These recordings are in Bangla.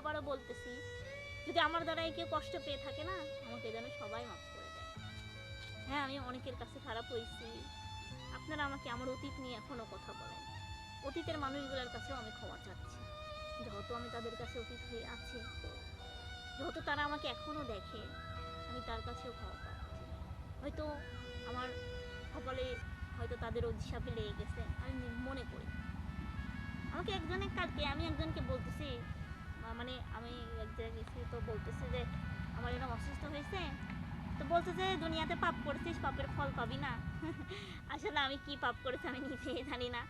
আবারও বলতেছি, যদি আমার দ্বারা কেউ কষ্ট পেয়ে থাকে না, আমাকে যেন সবাই মাফ করে দেয়। হ্যাঁ, আমি অনেকের কাছে খারাপ হয়েছি, আপনারা আমাকে আমার অতীত নিয়ে এখনও কথা বলেন, অতীতের মানুষগুলোর কাছেও আমি ক্ষমা চাচ্ছি। যেহেতু আমি তাদের কাছে অতীত হয়ে আছি, যেহেতু তারা আমাকে এখনও দেখে, আমি তার কাছেও ক্ষমা পাচ্ছি। হয়তো আমার কপালে হয়তো তাদের অভিশাপে লেগে গেছে, আমি মনে করি। আমাকে একজনে কালকে, আমি একজনকে বলতেছি, মানে আমি এক জায়গায় গেছি, তো বলতেছে যে আমার এরকম অসুস্থ হয়েছে, তো বলছে যে দুনিয়াতে পাপ করেছিস, পাপের ফল পাবি না। আসলে আমি কি পাপ করেছি আমি নিজেই জানি না।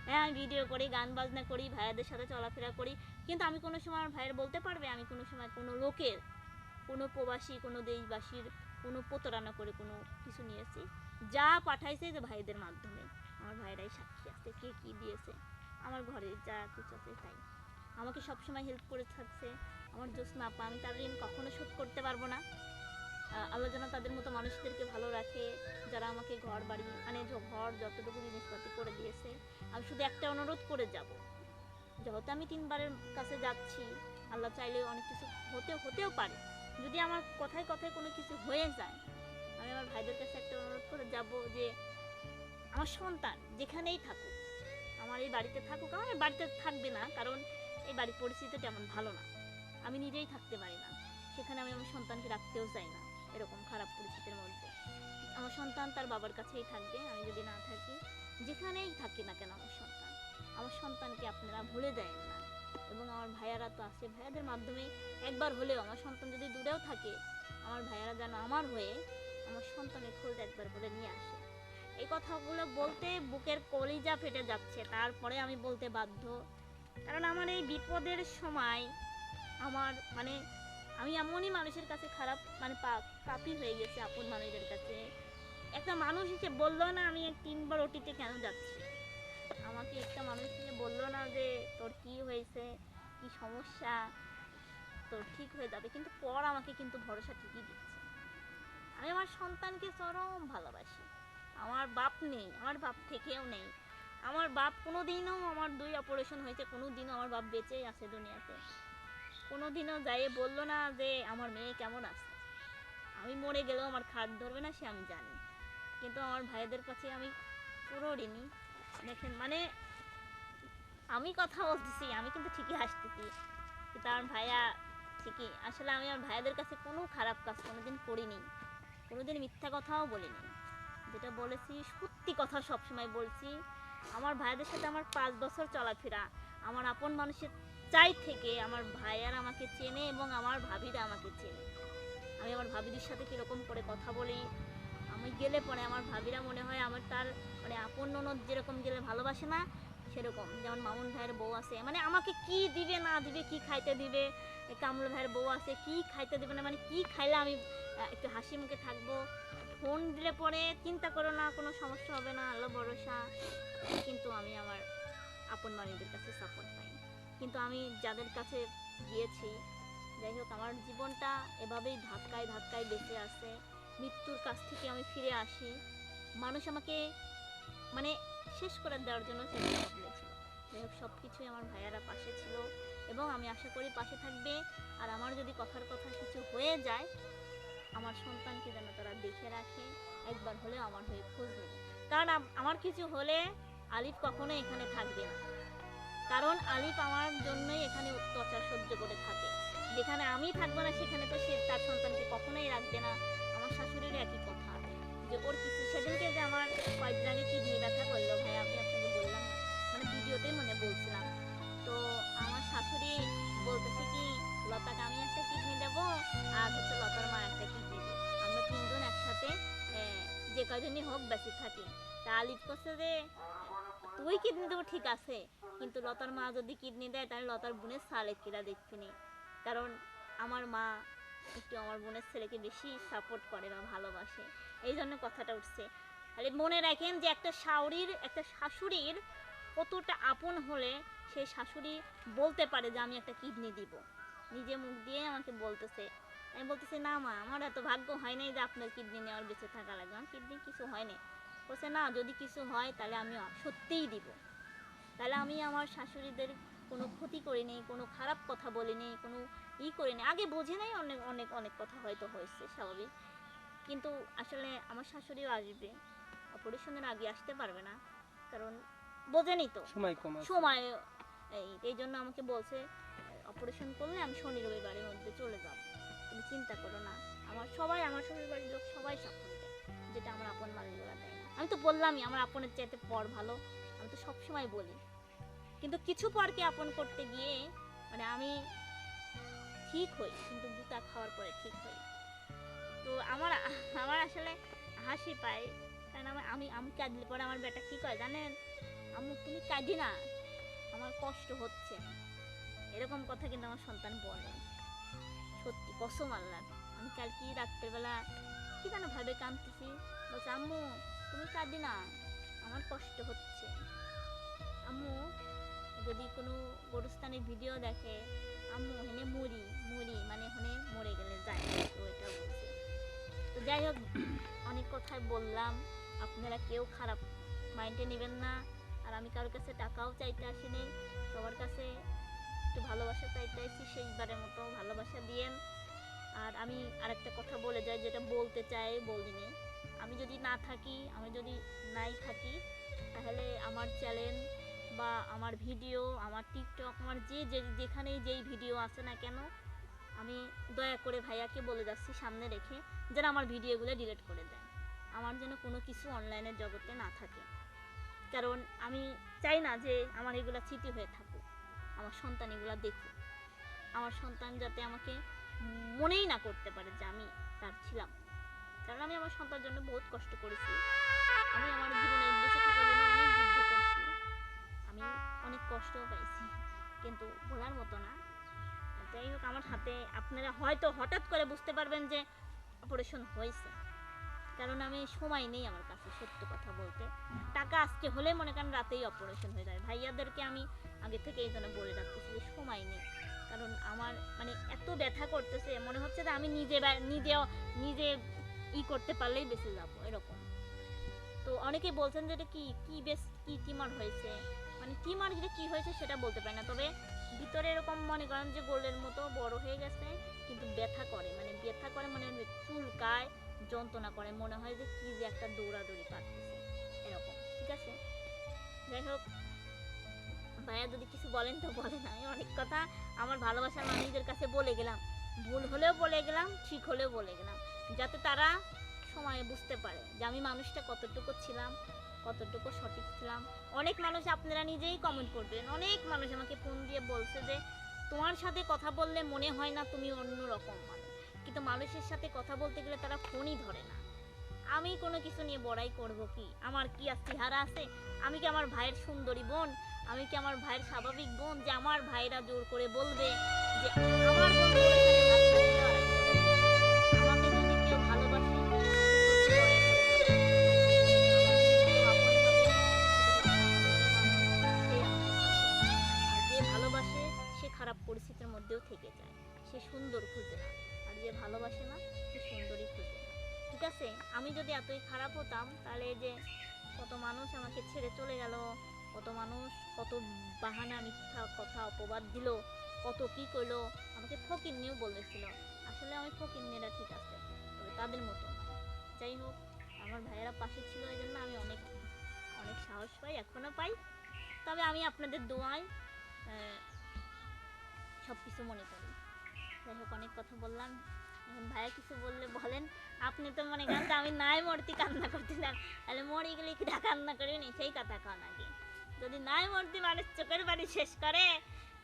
হ্যাঁ, আমি ভিডিও করি, গান বাজনা করি, ভাইয়াদের সাথে চলাফেরা করি, কিন্তু আমি কোনো সময় আমার ভাইয়ের বলতে পারবে আমি কোনো সময় কোনো লোকের, কোনো প্রবাসী, কোনো দেশবাসীর কোনো প্রতারণা করে কোনো কিছু নিয়েছি? যা পাঠাইছে যে ভাইদের মাধ্যমে, আমার ভাইরাই সাক্ষী আছে, কে কী দিয়েছে, আমার ঘরে যা কিছু আছে তাই। আমাকে সবসময় হেল্প করে থাকছে। আমার জ্যোৎস্না আপা, আমি তার ঋণ কখনো শোধ করতে পারবো না। আল্লাহ যেন তাদের মতো মানুষদেরকে ভালো রাখে, যারা আমাকে ঘর বাড়ি, মানে ঘর যতটুকু জিনিসপাতি করে দিয়েছে। আমি শুধু একটা অনুরোধ করে যাব, যেহেতু আমি 3বারের কাছে যাচ্ছি, আল্লাহ চাইলে অনেক কিছু হতেও পারে। যদি আমার কথায় কথায় কোনো কিছু হয়ে যায়, আমি আমার ভাইদের কাছে একটা অনুরোধ করে যাব যে আমার সন্তান যেখানেই থাকুক, আমার এই বাড়িতে থাকুক, আমার এই বাড়িতে থাকবে না, কারণ এই বাড়ির পরিস্থিতি তেমন ভালো না, আমি নিজেই থাকতে পারি না, সেখানে আমি আমার সন্তানকে রাখতেও চাই না এরকম খারাপ পরিস্থিতির মধ্যে। আমার সন্তান তার বাবার কাছেই থাকবে, আমি যদি না থাকি, যেখানেই থাকি না কেন আমার সন্তানকে আপনারা ভুলে দেন না। এবং আমার ভাইয়ারা তো আছে, ভাইয়াদের মাধ্যমে একবার হলেও আমার সন্তান যদি দূরেও থাকে, আমার ভাইয়ারা যেন আমার হয়ে আমার সন্তানের খোঁজ একবার করে নিয়ে আসে। এই কথাগুলো বলতে বুকের কলিজা ফেটে যাচ্ছে, তারপরে আমি বলতে বাধ্য, কারণ আমার এই বিপদের সময় আমার মানে আমি এমনই মানুষের কাছে খারাপ, মানে পাপি হয়ে গেছে আপন মানুষদের কাছে। একটা মানুষ এসে বললো না আমি 3বার ওটিতে কেন যাচ্ছি, আমাকে একটা মানুষ এসে বললো না যে তোর কি হয়েছে, কি সমস্যা, তোর ঠিক হয়ে যাবে, কিন্তু পর আমাকে কিন্তু ভরসা ঠিকই দিচ্ছে। আমি আমার সন্তানকে চরম ভালোবাসি। আমার বাপ নেই, আমার বাপ থেকেও নেই, আমার বাপ কোনোদিনও, আমার 2 অপারেশন হয়েছে, কোনোদিনও আমার বাপ বেঁচেই আছে দুনিয়াতে, কোনোদিনও যাই বললো না যে আমার মেয়ে কেমন আছে। আমি মরে গেলেও আমার খাট ধরবে না সে আমি জানি, কিন্তু আমার ভাইদের কাছে আমি পুরো ঋণী। দেখেন, মানে আমি কথা বলতেছি, আমি কিন্তু ঠিকই হাসতেছি, কিন্তু আমার ভাইয়া ঠিকই, আসলে আমি আমার ভাইয়াদের কাছে কোনো খারাপ কাজ কোনোদিন করিনি, কোনোদিন মিথ্যা কথাও বলিনি, যেটা বলেছি সত্যি কথা সবসময় বলছি। আমার ভাইয়াদের সাথে আমার 5 বছর চলাফেরা, আমার আপন মানুষের চাই থেকে আমার ভাইয়ারা আমাকে চেনে এবং আমার ভাবিরা আমাকে চেনে। আমি আমার ভাবিদের সাথে কীরকম করে কথা বলি, আমি গেলে পরে আমার ভাবিরা মনে হয় আমার তার, মানে আপন ননদ যেরকম গেলে ভালোবাসে না, সেরকম। যেমন মামুন ভাইয়ের বউ আছে, মানে আমাকে কি দিবে না দিবে, কি খাইতে দিবে, কামরুল ভাইয়ের বউ আছে, কি খাইতে দিবে না, মানে কি খাইলে আমি একটু হাসি মুখে থাকবো, ফোন দিলে পরে চিন্তা করো না কোনো সমস্যা হবে না, আল্লাহ ভরসা। কিন্তু আমি আমার আপন মানুষদের কাছে সাপোর্ট পাই, কিন্তু আমি যাদের কাছে গিয়েছি, যাই হোক আমার জীবনটা এভাবেই ধাক্কায় ধাক্কায় বেঁচে আছে। মৃত্যুর কাছ থেকে আমি ফিরে আসি, মানুষ আমাকে মানে শেষ করে দেওয়ার জন্য চেষ্টা করেছিল। যাই হোক সব কিছুই আমার ভাইয়ারা পাশে ছিল এবং আমি আশা করি পাশে থাকবে। আর আমার যদি কথার কথা কিছু হয়ে যায়, আমার সন্তানকে যেন তারা দেখে রাখে, একবার হলেও আমার হয়ে খোঁজ নেবে। কারণ আমার কিছু হলে আলিফ কখনো এখানে থাকবে না, কারণ আলিফ আমার জন্যই এখানে অত্যাচার সহ্য করে থাকে। যেখানে আমি থাকবো না সেখানে তো সে তার সন্তানকে কখনোই রাখবে না। আমার শাশুড়ির একই কথা, যে ওর কিছু, সেদিনকে যে আমার কয়েকদিন আগে কিডনি ব্যথা করলো, ভাই আমি আপনাকে বললাম না, মানে ভিডিওতেই মনে বলছিলাম, তো আমার শাশুড়ি বলতেছে কি, লতাকে আমি একটা কিডনি দেবো আর হচ্ছে লতার মা একটা কিডনি দেবো, আমরা 3জন একসাথে যে কয়জনই হোক বেঁচে থাকি। তা আলিফ করছে যে তুই কিডনি দেবো ঠিক আছে, কিন্তু লতার মা যদি কিডনি দেয় তাহলে লতার বোনের সালে কিরা দেখছিনি, কারণ আমার মা একটু আমার বোনের ছেলেকে বেশি সাপোর্ট করে বা ভালোবাসে, এই জন্য কথাটা উঠছে। তাহলে মনে রাখেন যে একটা শাশুড়ির কতটা আপন হলে সেই শাশুড়ি বলতে পারে যে আমি একটা কিডনি দিব, নিজে মুখ দিয়ে আমাকে বলতেছে। আমি বলতেছি না মা, আমার এত ভাগ্য হয় নাই যে আপনার কিডনি নেওয়ার বেঁচে থাকা লাগবে, আমার কিডনি কিছু হয়নি। বলছে না, যদি কিছু হয় তাহলে আমি সত্যিই দিব। তাহলে আমি আমার শাশুড়িদের কোনো ক্ষতি করিনি, কোনো খারাপ কথা বলিনি, কোনো করিনি। আগে বোঝে নাই, অনেক অনেক অনেক কথা হয়তো হয়েছে, স্বাভাবিক। কিন্তু আসলে আমার শাশুড়িও আসবে, অপারেশনের আগে আসতে পারবে না, কারণ বোঝেনি তো সময় কম আছে। সময়। এই জন্য আমাকে বলছে অপারেশন করলে আমি শনি রবিবারের মধ্যে চলে যাব, তুমি চিন্তা করো না। আমার শ্বশুর বাড়ির লোক সবাই সাপোর্ট দেয়, যেটা আমার আপন বাড়িগুলো দেয় না। আমি তো বললামই আমার আপনের চাইতে পর ভালো, আমি তো সবসময় বলি। কিন্তু কিছু পরকে আপন করতে গিয়ে মানে আমি ঠিক হই, কিন্তু গুতা খাওয়ার পরে ঠিক হই। তো আমার আমার আসলে হাসি পায়, কারণ আমি আমি কাঁদলে পরে আমার বেটা কি কয় জানেন, আম্মু তুমি কাঁদি না, আমার কষ্ট হচ্ছে, এরকম কথা কিন্তু আমার সন্তান বলে। সত্যি কসম আল্লাহর। আমি কালকে রাত্রেবেলা কি যেন ভাবে কাঁদতেছি, বলছে আম্মু তুমি কাঁদি না, আমার কষ্ট হচ্ছে। আম্মু যদি কোনো গোরস্থানের ভিডিও দেখে, আম্মু হেনে মরি মরি, মানে ওখানে মরে গেলে যায়, তো এটা বলছে। তো যাই হোক, অনেক কথাই বললাম, আপনারা কেউ খারাপ মাইন্ডে নেবেন না। আর আমি কারোর কাছে টাকাও চাইতে আসিনি, সবার কাছে একটু ভালোবাসা চাইতে আসছি, শেষবারের মতো ভালোবাসা দিয়েন। আর আমি আরেকটা কথা বলে যাই, যেটা বলতে চাই বলিনি। আমি যদি না থাকি, আমি যদি নাই থাকি, তাহলে আমার চ্যানেল বা আমার ভিডিও, আমার টিকটক, আমার যেখানেই যেই ভিডিও আছে না কেন, আমি দয়া করে ভাইয়াকে বলে যাচ্ছি সামনে রেখে, যেন আমার ভিডিওগুলো ডিলিট করে দেয়। আমার যেন কোনো কিছু অনলাইনের জগতে না থাকে, কারণ আমি চাই না যে আমার এগুলো স্মৃতি হয়ে থাকুক, আমার সন্তান এগুলো দেখুক। আমার সন্তান যাতে আমাকে মনেই না করতে পারে যে আমি তার ছিলাম, কারণ আমি আমার সন্তানের জন্য বহুত কষ্ট করেছি। আমি আমার জীবনে বেঁচে থাকার জন্য অনেক যুদ্ধ করছি, আমি অনেক কষ্টও পাইছি, কিন্তু বলার মতো না। যাই হোক, আমার হাতে আপনারা হয়তো হঠাৎ করে বুঝতে পারবেন যে অপারেশন হয়েছে, কারণ আমি সময় নেই আমার কাছে, সত্য কথা বলতে। টাকা আজকে হলে মনে করেন রাতেই অপারেশন হয়ে যায়। ভাইয়াদেরকে আমি আগে থেকে এই জন্য বলে রাখতেছি যে সময় নেই, কারণ আমার মানে এত ব্যথা করতেছে, মনে হচ্ছে যে আমি নিজে নিজে করতে পারলেই বেঁচে যাবো, এরকম। তো অনেকে বলছেন যে এটা কি টিমার হয়েছে, মানে টিমার যেটা কি হয়েছে সেটা বলতে পারি না, তবে ভিতরে এরকম মনে করেন যে গোলের মতো বড় হয়ে গেছে, কিন্তু ব্যথা করে, মানে চুলকায়, যন্ত্রণা করে, মনে হয় যে কি যে একটা দৌড়াদৌড়ি পারতেছে, এরকম। ঠিক আছে, যাই হোক, ভাইয়া যদি কিছু বলেন তো বলেন। আমি অনেক কথা আমার ভালোবাসার মানুষদের কাছে বলে গেলাম, ভুল হলেও বলে গেলাম, ঠিক হলেও বলে গেলাম, যাতে তারা সময়ে বুঝতে পারে যে আমি মানুষটা কতটুকু ছিলাম, কতটুকু সঠিক ছিলাম। অনেক মানুষ আপনারা নিজেই কমেন্ট করবেন, অনেক মানুষ আমাকে ফোন দিয়ে বলছে যে তোমার সাথে কথা বললে মনে হয় না তুমি অন্য রকম মানুষ, কিন্তু মানুষের সাথে কথা বলতে গেলে তারা ফোনই ধরে না। আমি কোনো কিছু নিয়ে বড়াই করব কি? আমার কি আর চেহারা আছে? আমি কি আমার ভাইয়ের সুন্দরী বোন? আমি কি আমার ভাইয়ের স্বাভাবিক বোন যে আমার ভাইরা জোর করে বলবে যে আমার বোন বলে এখানে হাত ধরে দেওয়ার একটা ব্যাপার? আমাকে যদি কেউ ভালোবাসে শুধু দয়া করে আমার যদি কেউ আপন ভাবে, সেটা হচ্ছে আমার আপনের মানুষ, সে আমাকে ভালোবাসে। আর যে ভালোবাসে সে খারাপ পরিস্থিতির মধ্যেও থেকে যায়, সে সুন্দর খুঁজে না। আর যে ভালোবাসে না সে সুন্দরই খুঁজে না। ঠিক আছে, আমি যদি এতই খারাপ হতাম, তাহলে এই যে কত মানুষ আমাকে ছেড়ে চলে গেল, কত মানুষ কত বাহানা মিথ্যা কথা অপবাদ দিল, কত কি করলো, আমাকে ফকিন্নিও বলেছিল। আসলে আমি ফকিন্নিরা ঠিক আছে, তবে তাদের মতো নয়। যাই হোক, আমার ভাইয়েরা পাশে ছিল, এই জন্য আমি অনেক অনেক সাহস পাই, এখনো পাই। তবে আমি আপনাদের দোয়ায় সব কিছু মনে করি। যাই হোক, অনেক কথা বললাম, এখন ভাইয়া কিছু বললে বলেন। আপনি তো মনে করেন যে আমি নাই মরতি কান্না করতে চান, তাহলে মরে গেলে কি কান্না করবে নি, সেই কথা কন আগে। যদি নাই মরতি মানুষ চোখের বাড়ি শেষ করে,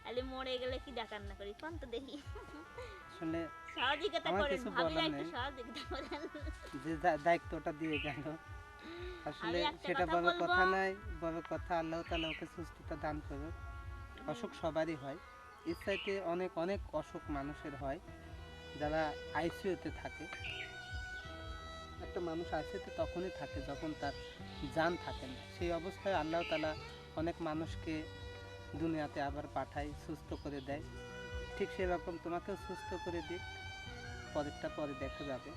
তাহলে মরে গেলে কি কান্না করি কোন তো দেখি। আসলে সহযোগিতা আমার করেন, কিছু ভাবিরা বলার একটু নেই, সহযোগিতা করেন। যে দায়িত্বটা দিয়ে গেল। আসলে আমি একটা সেটা কথা বড় বলবো, কথা নাই, বড় কথা আল্লাহ তাআলা ওকে সুস্থতা দান করুক। অসুখ সবারই হয়, এর চাইতে অনেক অনেক অসুখ মানুষের হয় যারা আইসিইউতে থাকে। একটা মানুষ আইসিইউতে তখনই থাকে যখন তার জান থাকে না, সেই অবস্থায় আল্লাহ তাআলা অনেক মানুষকে দুনিয়াতে আবার পাঠায়, সুস্থ করে দেয়। ঠিক সেরকম তোমাকেও সুস্থ করে দিক, পরেরটা পরে দেখা যাবে।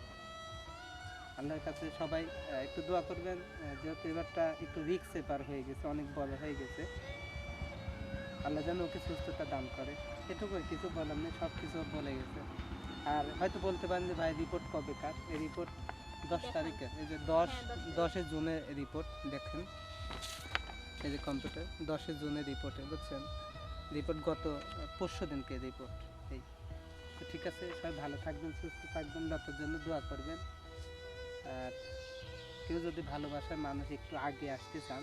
আল্লাহর কাছে সবাই একটু দোয়া করবেন, যেহেতু এবারটা একটু রিস্ক পার হয়ে গেছে, অনেক বড় হয়ে গেছে। আল্লাহ যেন ওকে সুস্থতা দান করে। এটুকুই, কিছু বলার নেই, সব কিছু বলে গেছে। আর হয়তো বলতে পারেন যে ভাই রিপোর্ট কবেকার, এই রিপোর্ট 10 দেখান। তারিখে, এই যে 10 হ্যাঁ, 10 তারিখ। 10 জুনে রিপোর্ট দেখেন, এই যে কম্পিউটার 10 জুনে রিপোর্টে, বুঝছেন, রিপোর্ট গত পরশু দিনকে রিপোর্ট। এই তো ঠিক আছে, সবাই ভালো থাকবেন, সুস্থ থাকবেন, লতার জন্য দোয়া করবেন। আর কেউ যদি ভালোবাসার মানুষ একটু আগে আসতে চান,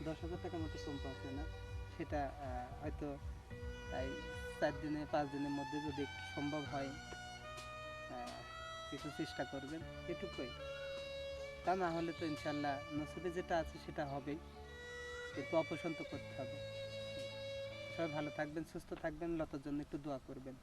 10,000 টাকার মতো কম পাচ্ছে না, সেটা হয়তো এই 4 দিনে 5 দিনের মধ্যে যদি একটু সম্ভব হয়, একটু চেষ্টা করবেন, এটুকুই। তা না হলে তো ইনশাল্লাহ নসিবে যেটা আছে সেটা হবেই, একটু অপছন্দ করতে হবে। সবাই ভালো থাকবেন, সুস্থ থাকবেন, লতার জন্য একটু দোয়া করবেন।